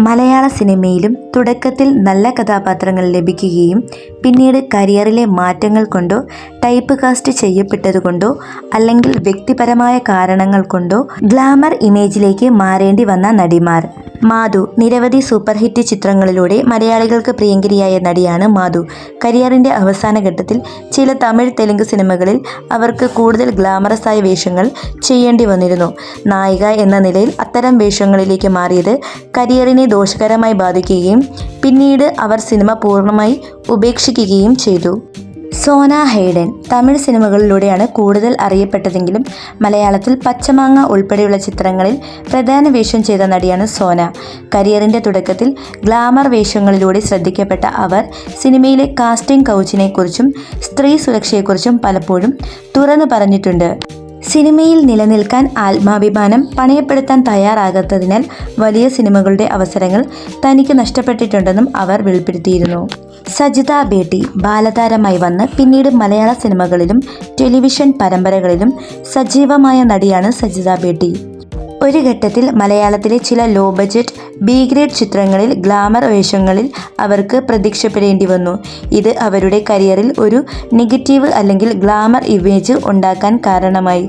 മലയാള സിനിമയിലും തുടക്കത്തിൽ നല്ല കഥാപാത്രങ്ങൾ ലഭിക്കുകയും പിന്നീട് കരിയറിലെ മാറ്റങ്ങൾ കൊണ്ടോ ടൈപ്പ് കാസ്റ്റ് ചെയ്യപ്പെട്ടതുകൊണ്ടോ അല്ലെങ്കിൽ വ്യക്തിപരമായ കാരണങ്ങൾ കൊണ്ടോ ഗ്ലാമർ ഇമേജിലേക്ക് മാറേണ്ടി വന്ന നടിമാർ. മാധു. നിരവധി സൂപ്പർ ഹിറ്റ് ചിത്രങ്ങളിലൂടെ മലയാളികൾക്ക് പ്രിയങ്കരിയായ നടിയാണ് മാധു. കരിയറിൻ്റെ അവസാന ഘട്ടത്തിൽ ചില തമിഴ്, തെലുങ്ക് സിനിമകളിൽ അവർക്ക് കൂടുതൽ ഗ്ലാമറസായ വേഷങ്ങൾ ചെയ്യേണ്ടി വന്നിരുന്നു. നായിക എന്ന നിലയിൽ അത്തരം വേഷങ്ങളിലേക്ക് മാറിയത് കരിയറിനെ ദോഷകരമായി ബാധിക്കുകയും പിന്നീട് അവർ സിനിമ പൂർണ്ണമായി ഉപേക്ഷിക്കുകയും ചെയ്തു. സോന ഹെയ്ഡൻ. തമിഴ് സിനിമകളിലൂടെയാണ് കൂടുതൽ അറിയപ്പെട്ടതെങ്കിലും മലയാളത്തിൽ പച്ചമാങ്ങ ഉൾപ്പെടെയുള്ള ചിത്രങ്ങളിൽ പ്രധാന വേഷം ചെയ്ത നടിയാണ് സോന. കരിയറിൻ്റെ തുടക്കത്തിൽ ഗ്ലാമർ വേഷങ്ങളിലൂടെ ശ്രദ്ധിക്കപ്പെട്ട അവർ സിനിമയിലെ കാസ്റ്റിംഗ് കൗച്ചിനെക്കുറിച്ചും സ്ത്രീ സുരക്ഷയെക്കുറിച്ചും പലപ്പോഴും തുറന്നു പറഞ്ഞിട്ടുണ്ട്. സിനിമയിൽ നിലനിൽക്കാൻ ആത്മാഭിമാനം പണയപ്പെടുത്താൻ തയ്യാറാകാത്തതിനാൽ വലിയ സിനിമകളുടെ അവസരങ്ങൾ തനിക്ക് നഷ്ടപ്പെട്ടിട്ടുണ്ടെന്നും അവർ വെളിപ്പെടുത്തിയിരുന്നു. സജിത ബേട്ടി. ബാലതാരമായി വന്ന് പിന്നീട് മലയാള സിനിമകളിലും ടെലിവിഷൻ പരമ്പരകളിലും സജീവമായ നടിയാണ് സജിത ബേട്ടി. ഒരു ഘട്ടത്തിൽ മലയാളത്തിലെ ചില ലോ ബഡ്ജറ്റ് ബി ഗ്രേഡ് ചിത്രങ്ങളിൽ ഗ്ലാമർ വേഷങ്ങളിൽ അവർക്ക് പ്രത്യക്ഷപ്പെടേണ്ടി വന്നു. ഇത് അവരുടെ കരിയറിൽ ഒരു നെഗറ്റീവ് അല്ലെങ്കിൽ ഗ്ലാമർ ഇമേജ് ഉണ്ടാക്കാൻ കാരണമായി.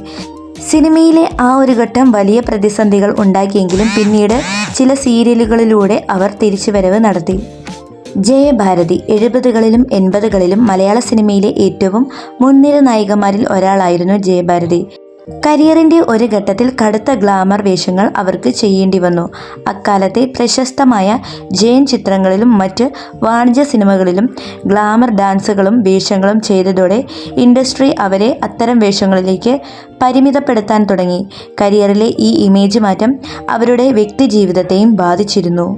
സിനിമയിലെ ആ ഒരു ഘട്ടം വലിയ പ്രതിസന്ധികൾ ഉണ്ടാക്കിയെങ്കിലും പിന്നീട് ചില സീരിയലുകളിലൂടെ അവർ തിരിച്ചുവരവ് നടത്തി. ജയഭാരതി. 70കളിലും 80കളിലും മലയാള സിനിമയിലെ ഏറ്റവും മുൻനിര നായികമാരിൽ ഒരാളായിരുന്നു ജയഭാരതി. കരിയറിൻ്റെ ഒരു ഘട്ടത്തിൽ കടുത്ത ഗ്ലാമർ വേഷങ്ങൾ അവർക്ക് ചെയ്യേണ്ടി വന്നു. അക്കാലത്തെ പ്രശസ്തമായ ജയൻ ചിത്രങ്ങളിലും മറ്റ് വാണിജ്യ സിനിമകളിലും ഗ്ലാമർ ഡാൻസുകളും വേഷങ്ങളും ചെയ്തതോടെ ഇൻഡസ്ട്രി അവരെ അത്തരം വേഷങ്ങളിലേക്ക് പരിമിതപ്പെടുത്താൻ തുടങ്ങി. കരിയറിലെ ഈ ഇമേജ് മാറ്റം അവരുടെ വ്യക്തിജീവിതത്തെയും ബാധിച്ചിരുന്നു.